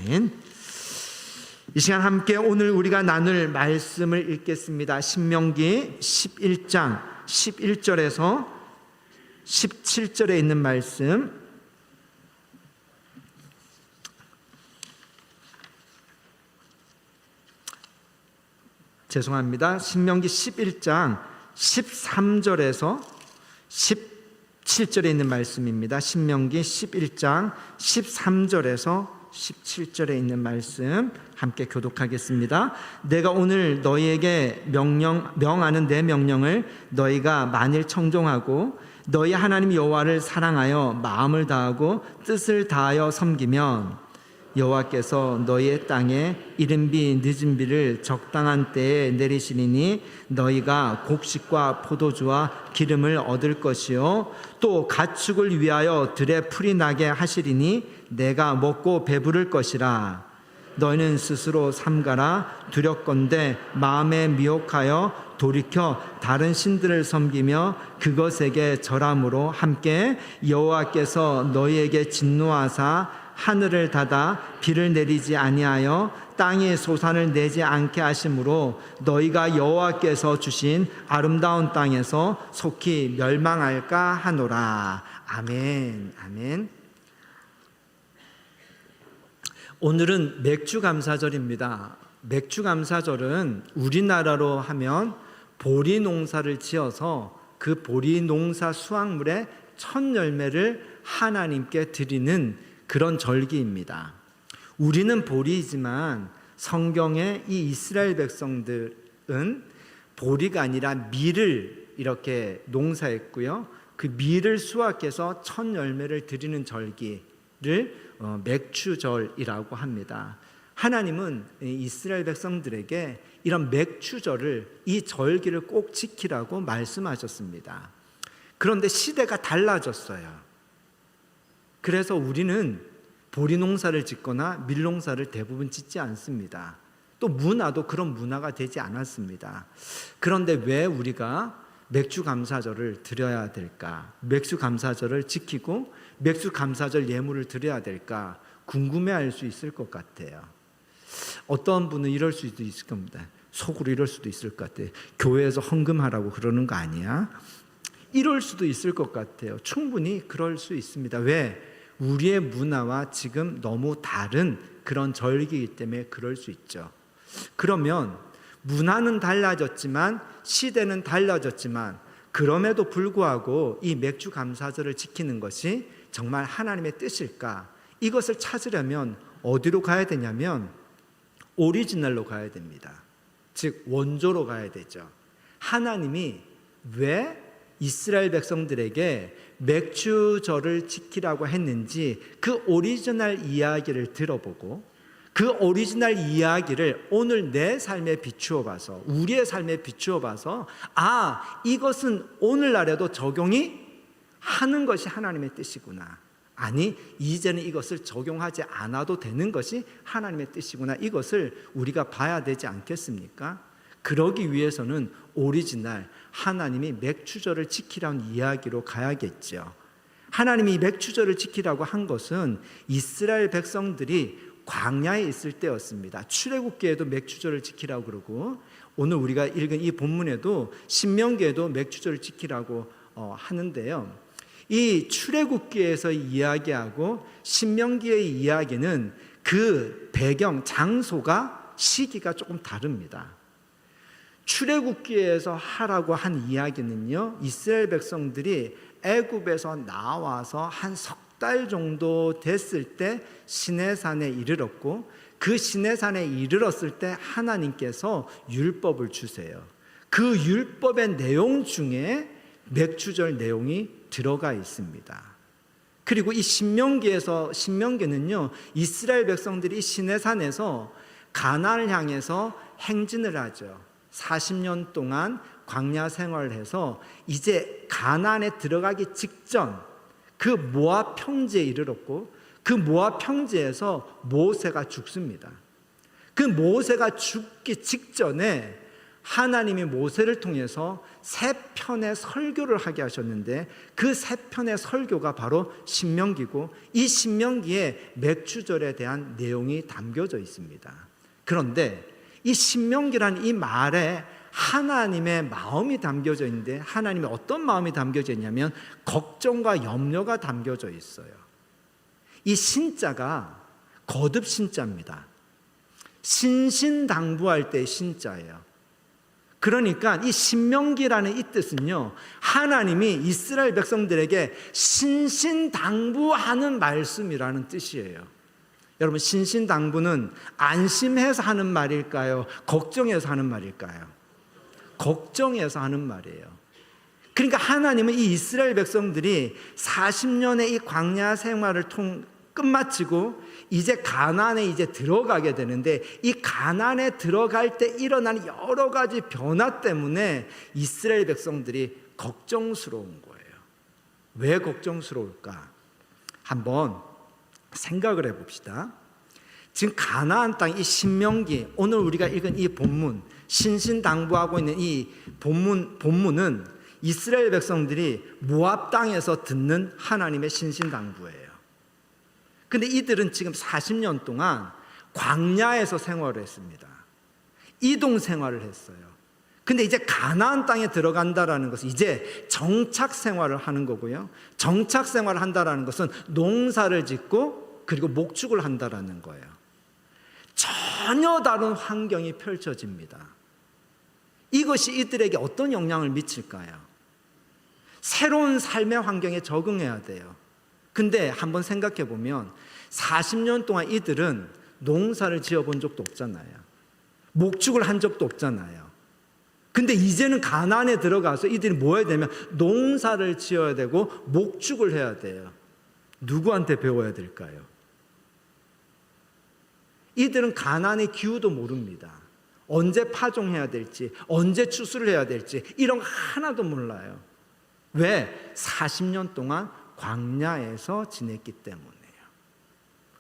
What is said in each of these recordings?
아멘. 이 시간 함께 오늘 우리가 나눌 말씀을 읽겠습니다. 신명기 11장 11절에서 17절에 있는 말씀, 죄송합니다. 신명기 11장 13절에서 17절에 있는 말씀입니다. 신명기 11장 13절에서 17절에 있는 말씀 함께 교독하겠습니다. 내가 오늘 너희에게 명하는 내 명령을 너희가 만일 청종하고 너희 하나님 여호와를 사랑하여 마음을 다하고 뜻을 다하여 섬기면 여호와께서 너희의 땅에 이른 비 늦은 비를 적당한 때에 내리시리니 너희가 곡식과 포도주와 기름을 얻을 것이요 또 가축을 위하여 들에 풀이 나게 하시리니 내가 먹고 배부를 것이라. 너희는 스스로 삼가라. 두렵건대 마음에 미혹하여 돌이켜 다른 신들을 섬기며 그것에게 절함으로 함께 여호와께서 너희에게 진노하사 하늘을 닫아 비를 내리지 아니하여 땅에 소산을 내지 않게 하심으로 너희가 여호와께서 주신 아름다운 땅에서 속히 멸망할까 하노라. 아멘. 아멘. 오늘은 맥주감사절입니다. 맥주감사절은 우리나라로 하면 보리 농사를 지어서 그 보리 농사 수확물의 첫 열매를 하나님께 드리는 그런 절기입니다. 우리는 보리이지만 성경의 이 이스라엘 백성들은 보리가 아니라 밀을 이렇게 농사했고요. 그 밀을 수확해서 첫 열매를 드리는 절기를 맥추절이라고 합니다. 하나님은 이스라엘 백성들에게 이런 맥추절을, 이 절기를 꼭 지키라고 말씀하셨습니다. 그런데 시대가 달라졌어요. 그래서 우리는 보리 농사를 짓거나 밀 농사를 대부분 짓지 않습니다. 또 문화도 그런 문화가 되지 않았습니다. 그런데 왜 우리가 맥주감사절을 드려야 될까? 맥주감사절을 지키고 맥주감사절 예물을 드려야 될까? 궁금해할 수 있을 것 같아요. 어떤 분은 이럴 수도 있을 겁니다. 속으로 이럴 수도 있을 것 같아요. 교회에서 헌금하라고 그러는 거 아니야? 이럴 수도 있을 것 같아요. 충분히 그럴 수 있습니다. 왜? 우리의 문화와 지금 너무 다른 그런 절기이기 때문에 그럴 수 있죠. 그러면 문화는 달라졌지만 시대는 달라졌지만 그럼에도 불구하고 이 맥주감사절을 지키는 것이 정말 하나님의 뜻일까? 이것을 찾으려면 어디로 가야 되냐면 오리지널로 가야 됩니다. 즉 원조로 가야 되죠. 하나님이 왜 이스라엘 백성들에게 맥주절을 지키라고 했는지 그 오리지널 이야기를 들어보고 그 오리지널 이야기를 오늘 내 삶에 비추어 봐서, 우리의 삶에 비추어 봐서, 이것은 오늘날에도 적용이 하는 것이 하나님의 뜻이구나. 아니, 이제는 이것을 적용하지 않아도 되는 것이 하나님의 뜻이구나. 이것을 우리가 봐야 되지 않겠습니까? 그러기 위해서는 오리지널 하나님이 맥추절을 지키라는 이야기로 가야겠죠. 하나님이 맥추절을 지키라고 한 것은 이스라엘 백성들이 광야에 있을 때였습니다. 출애굽기에도 맥추절을 지키라고 그러고 오늘 우리가 읽은 이 본문에도 신명기에도 맥추절을 지키라고 하는데요. 이 출애굽기에서 이야기하고 신명기의 이야기는 그 배경, 장소가, 시기가 조금 다릅니다. 출애굽기에서 하라고 한 이야기는요, 이스라엘 백성들이 애굽에서 나와서 한 석 달 정도 됐을 때 시내산에 이르렀고 그 시내산에 이르렀을 때 하나님께서 율법을 주세요. 그 율법의 내용 중에 맥추절 내용이 들어가 있습니다. 그리고 이 신명기는요, 이스라엘 백성들이 시내산에서 가나안을 향해서 행진을 하죠. 40년 동안 광야 생활을 해서 이제 가나안에 들어가기 직전 그 모압 평지에 이르렀고 그 모압 평지에서 모세가 죽습니다. 그 모세가 죽기 직전에 하나님이 모세를 통해서 세 편의 설교를 하게 하셨는데 그 세 편의 설교가 바로 신명기고 이 신명기에 맥주절에 대한 내용이 담겨져 있습니다. 그런데 이 신명기라는 이 말에 하나님의 마음이 담겨져 있는데 하나님의 어떤 마음이 담겨져 있냐면 걱정과 염려가 담겨져 있어요. 이 신자가 거듭 신자입니다. 신신당부할 때의 신자예요. 그러니까 이 신명기라는 이 뜻은요, 하나님이 이스라엘 백성들에게 신신당부하는 말씀이라는 뜻이에요. 여러분, 신신당부는 안심해서 하는 말일까요? 걱정해서 하는 말일까요? 걱정해서 하는 말이에요. 그러니까 하나님은 이 이스라엘 백성들이 40년의 이 광야 생활을 끝마치고 이제 가나안에 이제 들어가게 되는데 이 가나안에 들어갈 때 일어나는 여러 가지 변화 때문에 이스라엘 백성들이 걱정스러운 거예요. 왜 걱정스러울까? 한번 생각을 해봅시다. 지금 가나안 땅 이 신명기, 오늘 우리가 읽은 이 본문, 신신당부하고 있는 이 본문은 이스라엘 백성들이 모압 땅에서 듣는 하나님의 신신당부예요. 근데 이들은 지금 40년 동안 광야에서 생활을 했습니다. 이동 생활을 했어요. 근데 이제 가나안 땅에 들어간다라는 것은 이제 정착 생활을 하는 거고요. 정착 생활을 한다라는 것은 농사를 짓고 그리고 목축을 한다라는 거예요. 전혀 다른 환경이 펼쳐집니다. 이것이 이들에게 어떤 영향을 미칠까요? 새로운 삶의 환경에 적응해야 돼요. 근데 한번 생각해 보면 40년 동안 이들은 농사를 지어본 적도 없잖아요. 목축을 한 적도 없잖아요. 근데 이제는 가나안에 들어가서 이들이 뭐 해야 되면 농사를 지어야 되고 목축을 해야 돼요. 누구한테 배워야 될까요? 이들은 가나안의 기후도 모릅니다. 언제 파종해야 될지, 언제 추수를 해야 될지 이런 거 하나도 몰라요. 왜? 40년 동안 광야에서 지냈기 때문이에요.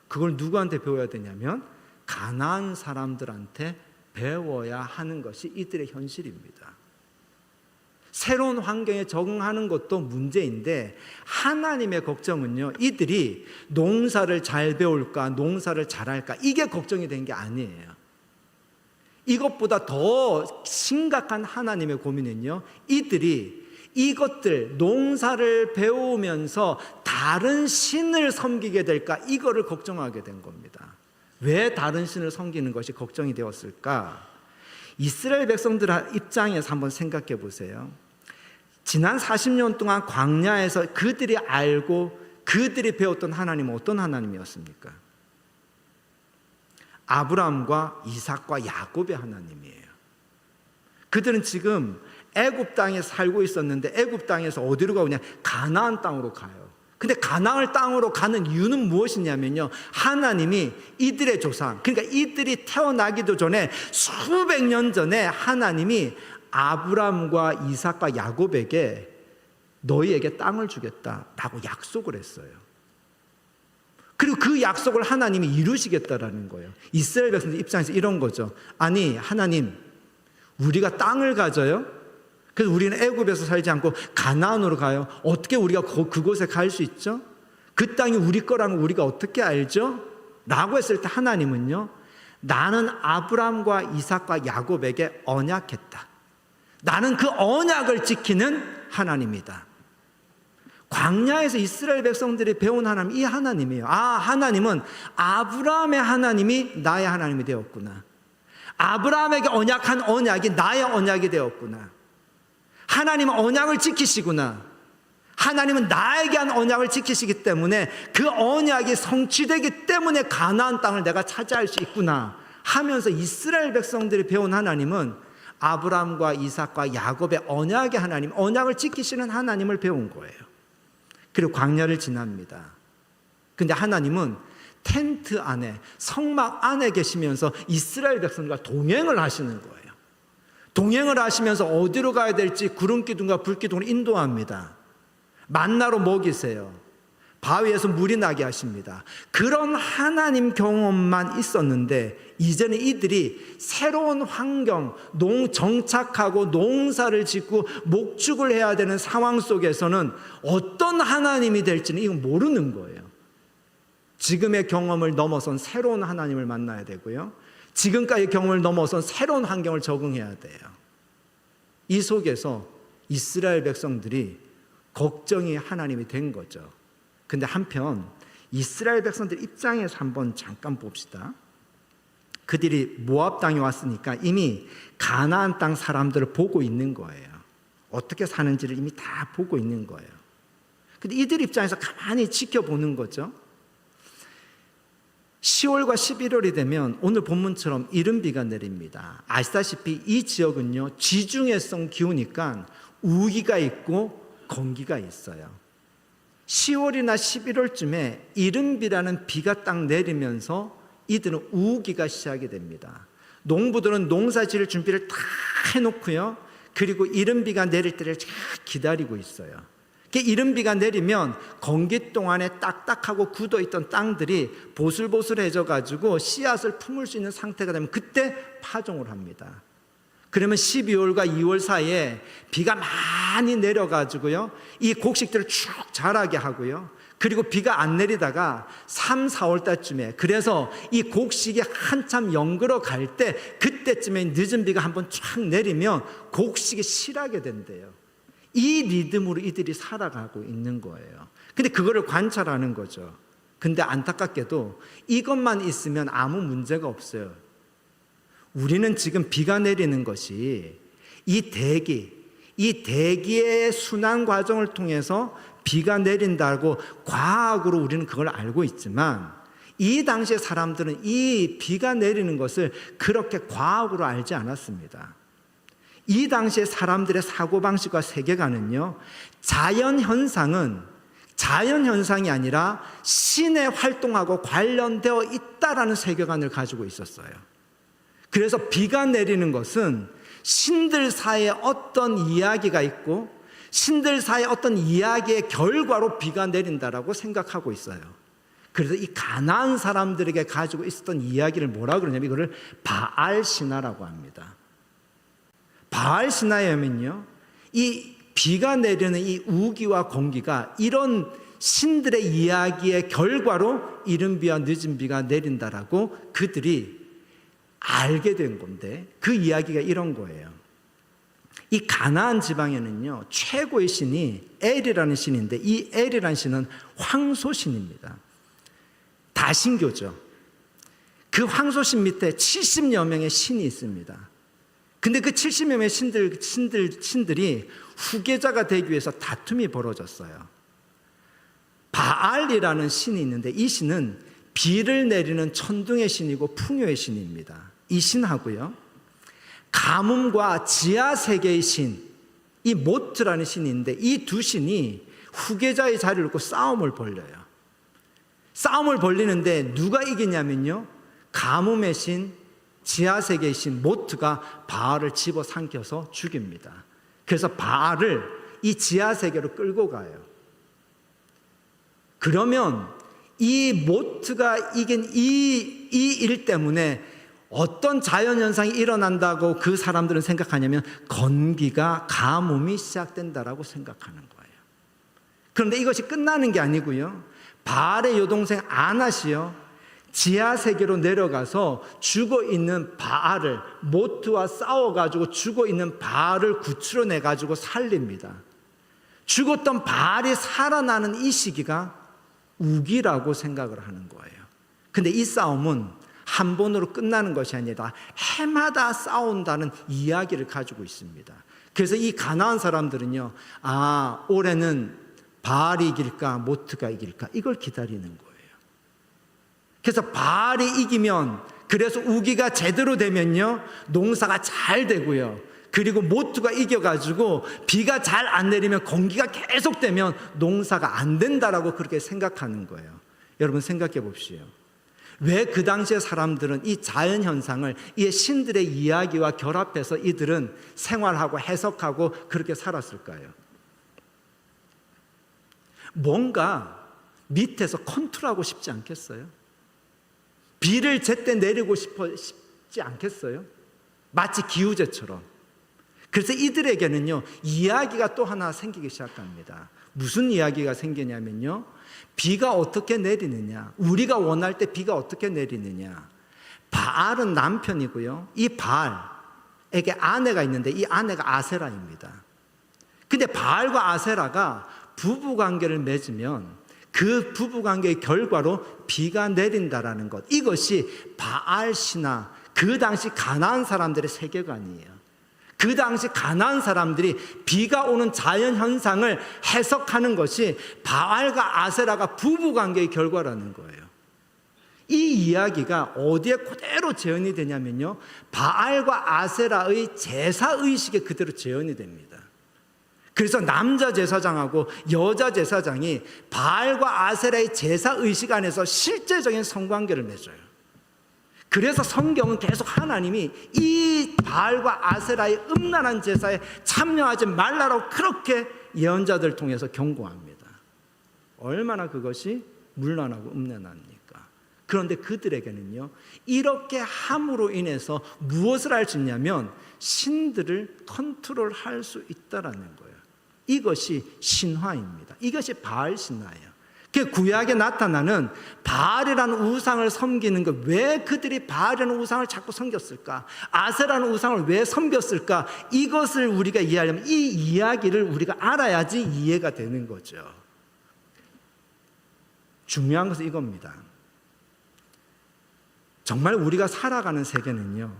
그걸 누구한테 배워야 되냐면 가나안 사람들한테 배워야 하는 것이 이들의 현실입니다. 새로운 환경에 적응하는 것도 문제인데 하나님의 걱정은요, 이들이 농사를 잘 배울까, 농사를 잘할까, 이게 걱정이 된 게 아니에요. 이것보다 더 심각한 하나님의 고민은요, 이들이 이것들 농사를 배우면서 다른 신을 섬기게 될까, 이거를 걱정하게 된 겁니다. 왜 다른 신을 섬기는 것이 걱정이 되었을까? 이스라엘 백성들 입장에서 한번 생각해 보세요. 지난 40년 동안 광야에서 그들이 알고 그들이 배웠던 하나님은 어떤 하나님이었습니까? 아브라함과 이삭과 야곱의 하나님이에요. 그들은 지금 애굽 땅에 살고 있었는데 애굽 땅에서 어디로 가느냐? 가나안 땅으로 가요. 근데 가나안 땅으로 가는 이유는 무엇이냐면요, 하나님이 이들의 조상, 그러니까 이들이 태어나기도 전에 수백 년 전에 하나님이 아브라함과 이삭과 야곱에게 너희에게 땅을 주겠다라고 약속을 했어요. 그리고 그 약속을 하나님이 이루시겠다라는 거예요. 이스라엘 백성들 입장에서 이런 거죠. 아니, 하나님, 우리가 땅을 가져요? 그래서 우리는 애굽에서 살지 않고 가나안으로 가요. 어떻게 우리가 그곳에 갈 수 있죠? 그 땅이 우리 거라는 걸 우리가 어떻게 알죠? 라고 했을 때 하나님은요, 나는 아브라함과 이삭과 야곱에게 언약했다. 나는 그 언약을 지키는 하나님이다. 광야에서 이스라엘 백성들이 배운 하나님, 이 하나님이에요. 아, 하나님은 아브라함의 하나님이 나의 하나님이 되었구나. 아브라함에게 언약한 언약이 나의 언약이 되었구나. 하나님은 언약을 지키시구나. 하나님은 나에게 한 언약을 지키시기 때문에 그 언약이 성취되기 때문에 가나안 땅을 내가 차지할 수 있구나 하면서 이스라엘 백성들이 배운 하나님은 아브라함과 이삭과 야곱의 언약의 하나님, 언약을 지키시는 하나님을 배운 거예요. 그리고 광야를 지납니다. 근데 하나님은 텐트 안에, 성막 안에 계시면서 이스라엘 백성들과 동행을 하시는 거예요. 동행을 하시면서 어디로 가야 될지 구름기둥과 불기둥을 인도합니다. 만나로 먹이세요. 바위에서 물이 나게 하십니다. 그런 하나님 경험만 있었는데 이제는 이들이 새로운 환경, 정착하고 농사를 짓고 목축을 해야 되는 상황 속에서는 어떤 하나님이 될지는 이건 모르는 거예요. 지금의 경험을 넘어선 새로운 하나님을 만나야 되고요. 지금까지의 경험을 넘어선 새로운 환경을 적응해야 돼요. 이 속에서 이스라엘 백성들이 걱정이 하나님이 된 거죠. 근데 한편 이스라엘 백성들 입장에서 한번 잠깐 봅시다. 그들이 모압 땅에 왔으니까 이미 가나안 땅 사람들을 보고 있는 거예요. 어떻게 사는지를 이미 다 보고 있는 거예요. 근데 이들 입장에서 가만히 지켜보는 거죠. 10월과 11월이 되면 오늘 본문처럼 이른 비가 내립니다. 아시다시피 이 지역은요, 지중해성 기후니까 우기가 있고 건기가 있어요. 10월이나 11월쯤에 이른비라는 비가 딱 내리면서 이들은 우기가 시작이 됩니다. 농부들은 농사 지을 준비를 다 해놓고요. 그리고 이른비가 내릴 때를 잘 기다리고 있어요. 이른비가 내리면 건기 동안에 딱딱하고 굳어있던 땅들이 보슬보슬해져 가지고 씨앗을 품을 수 있는 상태가 되면 그때 파종을 합니다. 그러면 12월과 2월 사이에 비가 많이 내려가지고요, 이 곡식들을 쭉 자라게 하고요, 그리고 비가 안 내리다가 3, 4월 달쯤에, 그래서 이 곡식이 한참 연그러 갈 때 그때쯤에 늦은 비가 한번 쫙 내리면 곡식이 실하게 된대요. 이 리듬으로 이들이 살아가고 있는 거예요. 근데 그거를 관찰하는 거죠. 근데 안타깝게도 이것만 있으면 아무 문제가 없어요. 우리는 지금 비가 내리는 것이 이 대기의 순환 과정을 통해서 비가 내린다고 과학으로 우리는 그걸 알고 있지만, 이 당시의 사람들은 이 비가 내리는 것을 그렇게 과학으로 알지 않았습니다. 이 당시의 사람들의 사고방식과 세계관은요, 자연현상이 아니라 신의 활동하고 관련되어 있다라는 세계관을 가지고 있었어요. 그래서 비가 내리는 것은 신들 사이에 어떤 이야기가 있고 신들 사이에 어떤 이야기의 결과로 비가 내린다라고 생각하고 있어요. 그래서 이 가나안 사람들에게 가지고 있었던 이야기를 뭐라 그러냐면 이거를 바알 신화라고 합니다. 바알 신화에 하면요, 이 비가 내리는 이 우기와 건기가 이런 신들의 이야기의 결과로 이른 비와 늦은 비가 내린다라고 그들이 알게 된 건데, 그 이야기가 이런 거예요. 이 가나안 지방에는요, 최고의 신이 엘이라는 신인데, 이 엘이라는 신은 황소신입니다. 다신교죠. 그 황소신 밑에 70여 명의 신이 있습니다. 근데 그 70여 명의 신들이 후계자가 되기 위해서 다툼이 벌어졌어요. 바알이라는 신이 있는데, 이 신은 비를 내리는 천둥의 신이고 풍요의 신입니다. 이 신하고요, 가뭄과 지하세계의 신, 이 모트라는 신이 있는데, 이 두 신이 후계자의 자리를 놓고 싸움을 벌려요. 싸움을 벌리는데 누가 이기냐면요, 가뭄의 신, 지하세계의 신 모트가 바알을 집어삼켜서 죽입니다. 그래서 바알을 이 지하세계로 끌고 가요. 그러면 이 모트가 이긴 이 일 때문에 어떤 자연현상이 일어난다고 그 사람들은 생각하냐면 건기가, 가뭄이 시작된다라고 생각하는 거예요. 그런데 이것이 끝나는 게 아니고요, 바알의 여동생 아낫이요, 지하세계로 내려가서 죽어있는 바알을, 모트와 싸워가지고 죽어있는 바알을 구출해내가지고 살립니다. 죽었던 바알이 살아나는 이 시기가 우기라고 생각을 하는 거예요. 근데 이 싸움은 한 번으로 끝나는 것이 아니라 해마다 싸운다는 이야기를 가지고 있습니다. 그래서 이 가나안 사람들은요, 올해는 바알이 이길까 모트가 이길까, 이걸 기다리는 거예요. 그래서 바알이 이기면, 그래서 우기가 제대로 되면요, 농사가 잘 되고요, 그리고 모트가 이겨가지고 비가 잘 안 내리면, 건기가 계속되면 농사가 안 된다라고 그렇게 생각하는 거예요. 여러분 생각해 봅시오. 왜 그 당시의 사람들은 이 자연현상을 이 신들의 이야기와 결합해서 이들은 생활하고 해석하고 그렇게 살았을까요? 뭔가 밑에서 컨트롤하고 싶지 않겠어요? 비를 제때 내리고 싶지 않겠어요? 마치 기우제처럼. 그래서 이들에게는요, 이야기가 또 하나 생기기 시작합니다. 무슨 이야기가 생기냐면요, 비가 어떻게 내리느냐, 우리가 원할 때 비가 어떻게 내리느냐. 바알은 남편이고요, 이 바알에게 아내가 있는데 이 아내가 아세라입니다. 근데 바알과 아세라가 부부관계를 맺으면 그 부부관계의 결과로 비가 내린다라는 것, 이것이 바알 신화, 그 당시 가나안 사람들의 세계관이에요. 그 당시 가나안 사람들이 비가 오는 자연 현상을 해석하는 것이 바알과 아세라가 부부관계의 결과라는 거예요. 이 이야기가 어디에 그대로 재현이 되냐면요, 바알과 아세라의 제사의식에 그대로 재현이 됩니다. 그래서 남자 제사장하고 여자 제사장이 바알과 아세라의 제사의식 안에서 실제적인 성관계를 맺어요. 그래서 성경은 계속 하나님이 이 바알과 아세라의 음란한 제사에 참여하지 말라고 그렇게 예언자들 통해서 경고합니다. 얼마나 그것이 문란하고 음란합니까? 그런데 그들에게는요, 이렇게 함으로 인해서 무엇을 할 수 있냐면 신들을 컨트롤할 수 있다라는 거예요. 이것이 신화입니다. 이것이 바알 신화예요. 그 구약에 나타나는 바알이라는 우상을 섬기는 것, 왜 그들이 바알이라는 우상을 자꾸 섬겼을까? 아세라는 우상을 왜 섬겼을까? 이것을 우리가 이해하려면 이 이야기를 우리가 알아야지 이해가 되는 거죠. 중요한 것은 이겁니다. 정말 우리가 살아가는 세계는요,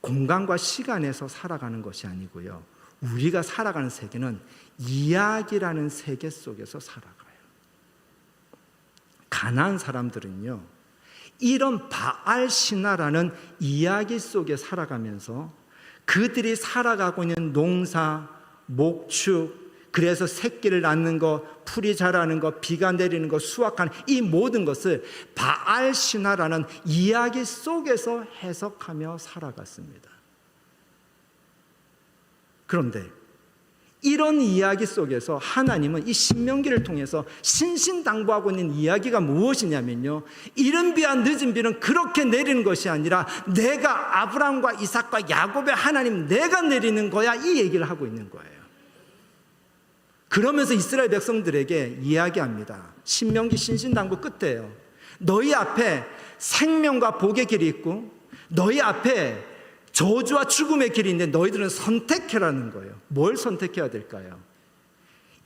공간과 시간에서 살아가는 것이 아니고요, 우리가 살아가는 세계는 이야기라는 세계 속에서 살아가요. 가나안 사람들은요, 이런 바알 신화라는 이야기 속에 살아가면서 그들이 살아가고 있는 농사, 목축, 그래서 새끼를 낳는 것, 풀이 자라는 것, 비가 내리는 것, 수확하는 이 모든 것을 바알 신화라는 이야기 속에서 해석하며 살아갔습니다. 그런데 이런 이야기 속에서 하나님은 이 신명기를 통해서 신신당부하고 있는 이야기가 무엇이냐면요, 이른 비와 늦은 비는 그렇게 내리는 것이 아니라 내가 아브라함과 이삭과 야곱의 하나님, 내가 내리는 거야, 이 얘기를 하고 있는 거예요. 그러면서 이스라엘 백성들에게 이야기합니다. 신명기 신신당부 끝에요, 너희 앞에 생명과 복의 길이 있고 너희 앞에 저주와 죽음의 길이 있는데 너희들은 선택해라는 거예요. 뭘 선택해야 될까요?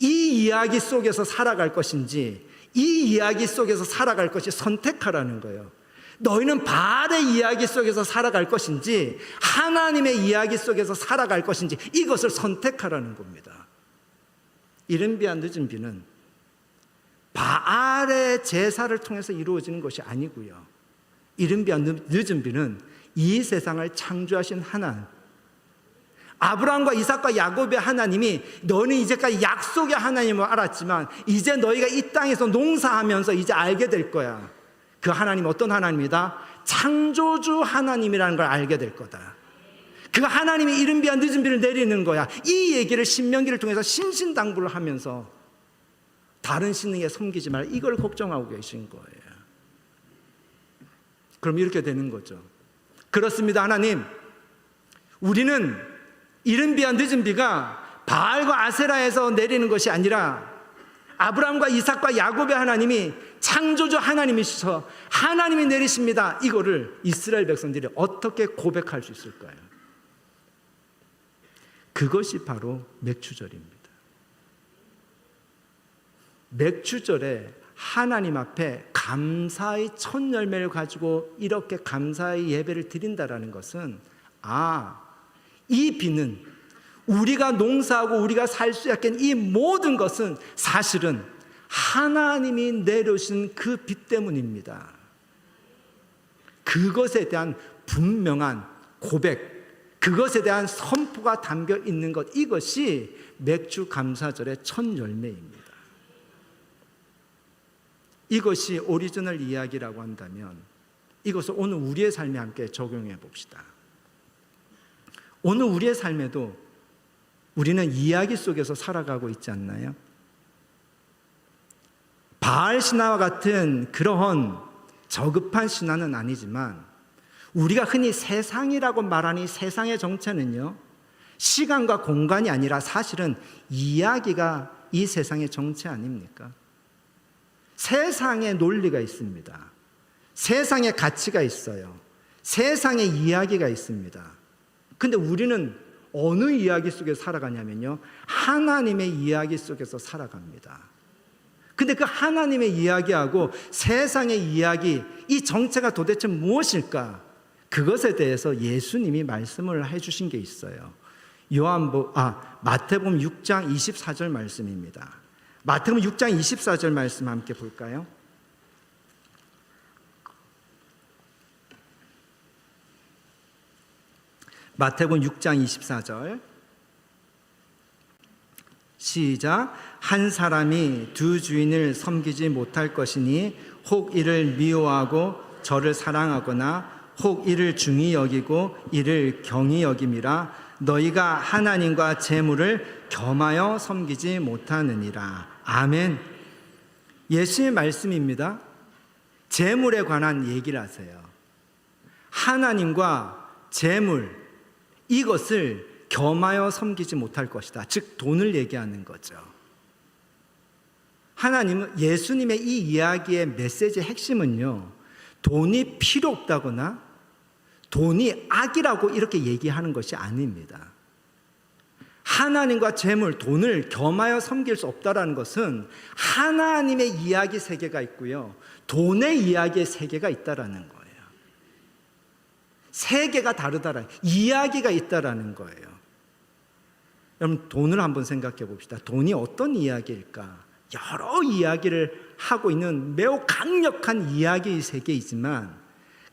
이 이야기 속에서 살아갈 것인지, 이 이야기 속에서 살아갈 것이 선택하라는 거예요. 너희는 바알의 이야기 속에서 살아갈 것인지 하나님의 이야기 속에서 살아갈 것인지 이것을 선택하라는 겁니다. 이른 비와 늦은 비는 바알의 제사를 통해서 이루어지는 것이 아니고요, 이른 비와 늦은 비는 이 세상을 창조하신 하나님, 아브라함과 이삭과 야곱의 하나님이, 너는 이제까지 약속의 하나님을 알았지만 이제 너희가 이 땅에서 농사하면서 이제 알게 될 거야. 그 하나님 어떤 하나님이다? 창조주 하나님이라는 걸 알게 될 거다. 그 하나님이 이른 비와 늦은 비를 내리는 거야. 이 얘기를 신명기를 통해서 신신당부를 하면서 다른 신에게 섬기지 말라, 이걸 걱정하고 계신 거예요. 그럼 이렇게 되는 거죠. 그렇습니다. 하나님, 우리는 이른 비와 늦은 비가 바알과 아세라에서 내리는 것이 아니라 아브라함과 이삭과 야곱의 하나님이 창조주 하나님이셔서 하나님이 내리십니다. 이거를 이스라엘 백성들이 어떻게 고백할 수 있을까요? 그것이 바로 맥추절입니다. 맥추절에 하나님 앞에 감사의 첫 열매를 가지고 이렇게 감사의 예배를 드린다라는 것은, 이 비는 우리가 농사하고 우리가 살 수 있게 이 모든 것은 사실은 하나님이 내려주신 그 비 때문입니다. 그것에 대한 분명한 고백, 그것에 대한 선포가 담겨 있는 것, 이것이 맥주 감사절의 첫 열매입니다. 이것이 오리지널 이야기라고 한다면 이것을 오늘 우리의 삶에 함께 적용해 봅시다. 오늘 우리의 삶에도 우리는 이야기 속에서 살아가고 있지 않나요? 바알 신화와 같은 그러한 저급한 신화는 아니지만 우리가 흔히 세상이라고 말하는 이 세상의 정체는요, 시간과 공간이 아니라 사실은 이야기가 이 세상의 정체 아닙니까? 세상에 논리가 있습니다. 세상에 가치가 있어요. 세상에 이야기가 있습니다. 근데 우리는 어느 이야기 속에서 살아가냐면요, 하나님의 이야기 속에서 살아갑니다. 근데 그 하나님의 이야기하고 세상의 이야기, 이 정체가 도대체 무엇일까? 그것에 대해서 예수님이 말씀을 해주신 게 있어요. 마태복음 6장 24절 말씀입니다. 마태복음 6장 24절 말씀 함께 볼까요? 마태복음 6장 24절 시작. 한 사람이 두 주인을 섬기지 못할 것이니 혹 이를 미워하고 저를 사랑하거나 혹 이를 중히 여기고 이를 경히 여김이라. 너희가 하나님과 재물을 겸하여 섬기지 못하느니라. 아멘. 예수의 말씀입니다. 재물에 관한 얘기를 하세요. 하나님과 재물, 이것을 겸하여 섬기지 못할 것이다. 즉 돈을 얘기하는 거죠. 하나님은, 예수님의 이 이야기의 메시지의 핵심은요, 돈이 필요 없다거나 돈이 악이라고 이렇게 얘기하는 것이 아닙니다. 하나님과 재물, 돈을 겸하여 섬길 수 없다는 것은 하나님의 이야기 세계가 있고요, 돈의 이야기의 세계가 있다라는 거예요. 세계가 다르다라는, 이야기가 있다라는 거예요. 여러분, 돈을 한번 생각해 봅시다. 돈이 어떤 이야기일까? 여러 이야기를 하고 있는 매우 강력한 이야기의 세계이지만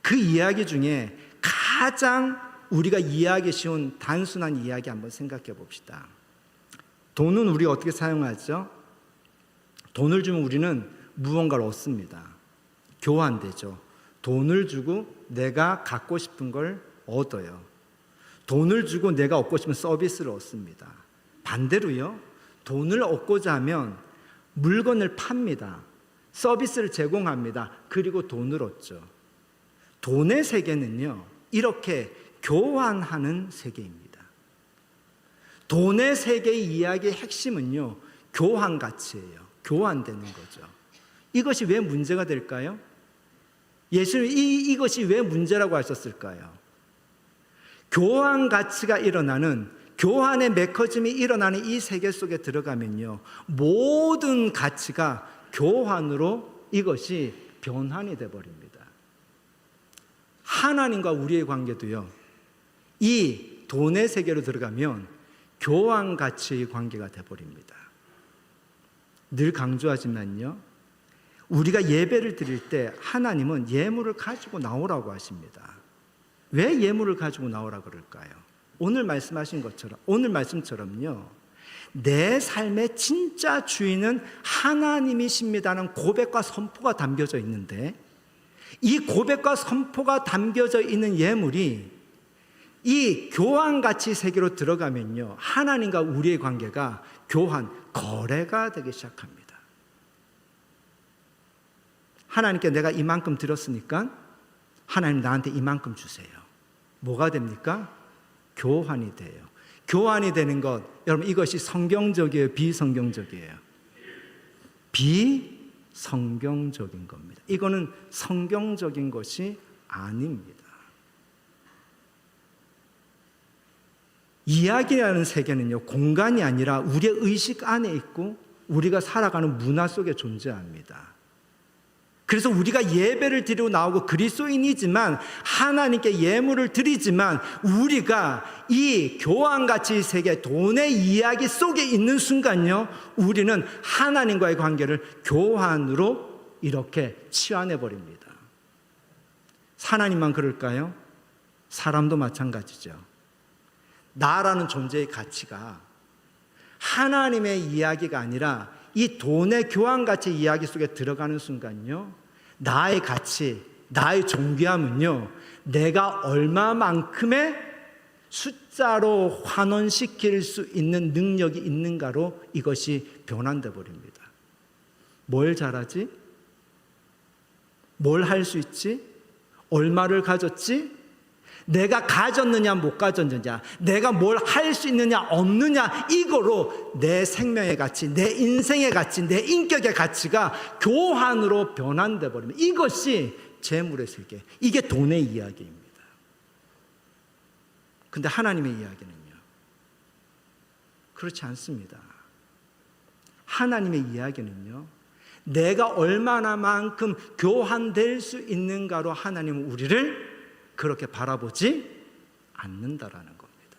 그 이야기 중에 가장 우리가 이해하기 쉬운 단순한 이야기 한번 생각해 봅시다. 돈은 우리가 어떻게 사용하죠? 돈을 주면 우리는 무언가를 얻습니다. 교환되죠. 돈을 주고 내가 갖고 싶은 걸 얻어요. 돈을 주고 내가 얻고 싶은 서비스를 얻습니다. 반대로요, 돈을 얻고자 하면 물건을 팝니다. 서비스를 제공합니다. 그리고 돈을 얻죠. 돈의 세계는요, 이렇게 교환하는 세계입니다. 돈의 세계의 이야기의 핵심은요, 교환 가치예요. 교환되는 거죠. 이것이 왜 문제가 될까요? 예수님이 이것이 왜 문제라고 하셨을까요? 교환 가치가 일어나는, 교환의 메커즘이 일어나는 이 세계 속에 들어가면요, 모든 가치가 교환으로 이것이 변환이 되어버립니다. 하나님과 우리의 관계도요, 이 돈의 세계로 들어가면 교환 가치의 관계가 되어버립니다. 늘 강조하지만요, 우리가 예배를 드릴 때 하나님은 예물을 가지고 나오라고 하십니다. 왜 예물을 가지고 나오라 그럴까요? 오늘 말씀하신 것처럼, 오늘 말씀처럼요, 내 삶의 진짜 주인은 하나님이십니다는 고백과 선포가 담겨져 있는데, 이 고백과 선포가 담겨져 있는 예물이 이 교환가치 세계로 들어가면요, 하나님과 우리의 관계가 교환, 거래가 되기 시작합니다. 하나님께 내가 이만큼 드렸으니까 하나님 나한테 이만큼 주세요. 뭐가 됩니까? 교환이 돼요. 교환이 되는 것, 여러분, 이것이 성경적이에요, 비성경적이에요? 비성경적인 겁니다. 이거는 성경적인 것이 아닙니다. 이야기라는 세계는요, 공간이 아니라 우리의 의식 안에 있고 우리가 살아가는 문화 속에 존재합니다. 그래서 우리가 예배를 드리고 나오고 그리스도인이지만, 하나님께 예물을 드리지만, 우리가 이 교환가치 세계, 돈의 이야기 속에 있는 순간요, 우리는 하나님과의 관계를 교환으로 이렇게 치환해버립니다. 하나님만 그럴까요? 사람도 마찬가지죠. 나라는 존재의 가치가 하나님의 이야기가 아니라 이 돈의 교환가치 이야기 속에 들어가는 순간요, 나의 가치, 나의 존귀함은요, 내가 얼마만큼의 숫자로 환원시킬 수 있는 능력이 있는가로 이것이 변환되어 버립니다. 뭘 잘하지? 뭘 할 수 있지? 얼마를 가졌지? 내가 가졌느냐 못 가졌느냐, 내가 뭘 할 수 있느냐 없느냐, 이거로 내 생명의 가치, 내 인생의 가치, 내 인격의 가치가 교환으로 변환돼 버리면 이것이 재물의 세계, 이게 돈의 이야기입니다. 근데 하나님의 이야기는요, 그렇지 않습니다. 하나님의 이야기는요, 내가 얼마나만큼 교환될 수 있는가로 하나님은 우리를 그렇게 바라보지 않는다라는 겁니다.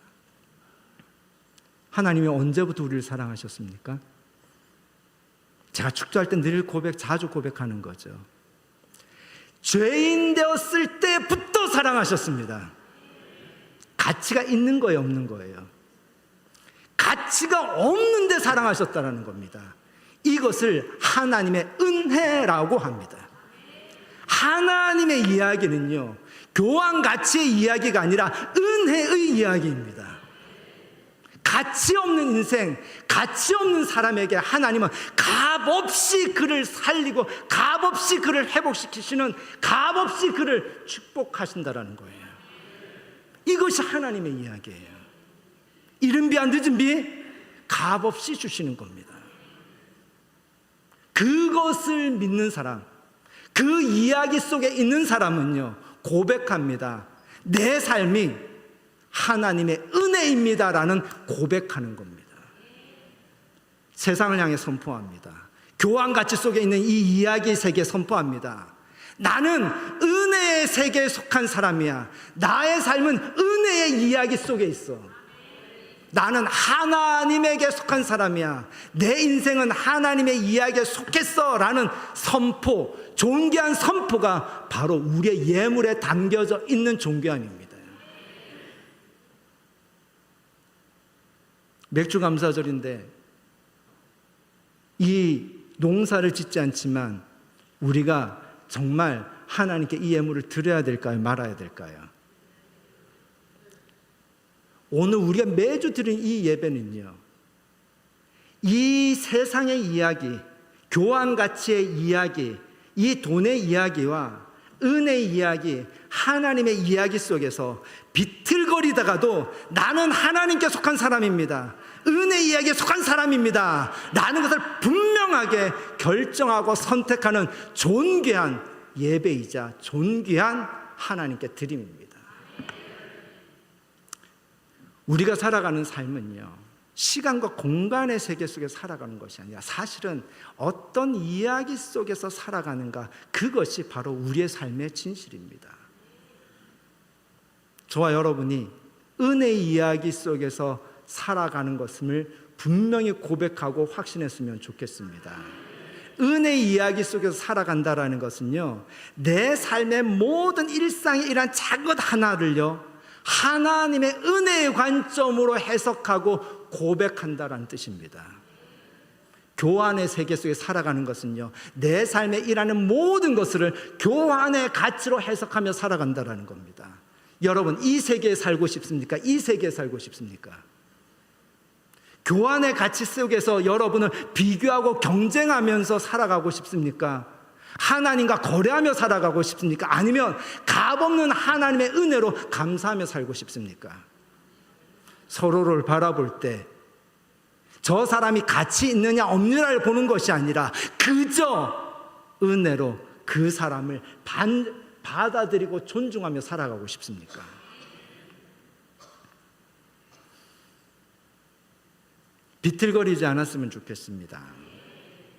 하나님이 언제부터 우리를 사랑하셨습니까? 제가 축도할 때 늘 자주 고백하는 거죠. 죄인 되었을 때부터 사랑하셨습니다. 가치가 있는 거예요, 없는 거예요? 가치가 없는데 사랑하셨다는 겁니다. 이것을 하나님의 은혜라고 합니다. 하나님의 이야기는요, 교환 가치의 이야기가 아니라 은혜의 이야기입니다. 가치 없는 인생, 가치 없는 사람에게 하나님은 값없이 그를 살리고 값없이 그를 회복시키시는, 값없이 그를 축복하신다라는 거예요. 이것이 하나님의 이야기예요. 이른 비 안 늦은 비 값없이 주시는 겁니다. 그것을 믿는 사람, 그 이야기 속에 있는 사람은요, 고백합니다. 내 삶이 하나님의 은혜입니다라는 고백하는 겁니다. 세상을 향해 선포합니다. 교환 가치 속에 있는 이 이야기 세계에 선포합니다. 나는 은혜의 세계에 속한 사람이야. 나의 삶은 은혜의 이야기 속에 있어. 나는 하나님에게 속한 사람이야. 내 인생은 하나님의 이야기에 속했어 라는 선포, 존귀한 선포가 바로 우리의 예물에 담겨져 있는 존귀함입니다. 맥주감사절인데 이 농사를 짓지 않지만 우리가 정말 하나님께 이 예물을 드려야 될까요? 말아야 될까요? 오늘 우리가 매주 드린 이 예배는요, 이 세상의 이야기, 교환 가치의 이야기, 이 돈의 이야기와 은혜의 이야기, 하나님의 이야기 속에서 비틀거리다가도 나는 하나님께 속한 사람입니다, 은혜의 이야기에 속한 사람입니다 라는 것을 분명하게 결정하고 선택하는 존귀한 예배이자 존귀한 하나님께 드림입니다. 우리가 살아가는 삶은요, 시간과 공간의 세계 속에 살아가는 것이 아니라 사실은 어떤 이야기 속에서 살아가는가, 그것이 바로 우리의 삶의 진실입니다. 저와 여러분이 은혜의 이야기 속에서 살아가는 것을 분명히 고백하고 확신했으면 좋겠습니다. 은혜의 이야기 속에서 살아간다라는 것은요, 내 삶의 모든 일상의 이러한 작은 하나를요, 하나님의 은혜의 관점으로 해석하고 고백한다라는 뜻입니다. 교환의 세계 속에 살아가는 것은요, 내 삶에 일하는 모든 것을 교환의 가치로 해석하며 살아간다라는 겁니다. 여러분, 이 세계에 살고 싶습니까? 이 세계에 살고 싶습니까? 교환의 가치 속에서 여러분은 비교하고 경쟁하면서 살아가고 싶습니까? 하나님과 거래하며 살아가고 싶습니까? 아니면 값없는 하나님의 은혜로 감사하며 살고 싶습니까? 서로를 바라볼 때 저 사람이 가치 있느냐 없느냐를 보는 것이 아니라 그저 은혜로 그 사람을 받아들이고 존중하며 살아가고 싶습니까? 비틀거리지 않았으면 좋겠습니다.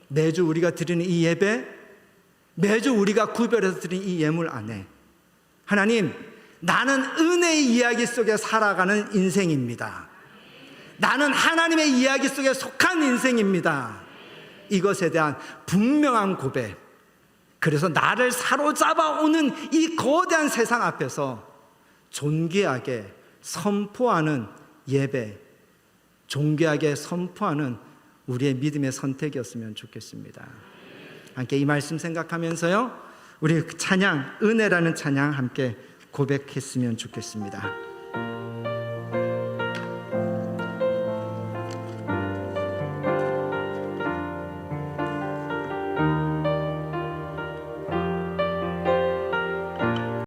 매주 우리가 드리는 이 예배, 매주 우리가 구별해서 드리는 이 예물 안에 하나님, 나는 은혜의 이야기 속에 살아가는 인생입니다. 나는 하나님의 이야기 속에 속한 인생입니다. 이것에 대한 분명한 고백, 그래서 나를 사로잡아 오는 이 거대한 세상 앞에서 존귀하게 선포하는 예배, 존귀하게 선포하는 우리의 믿음의 선택이었으면 좋겠습니다. 함께 이 말씀 생각하면서요, 우리 찬양, 은혜라는 찬양 함께 고백했으면 좋겠습니다.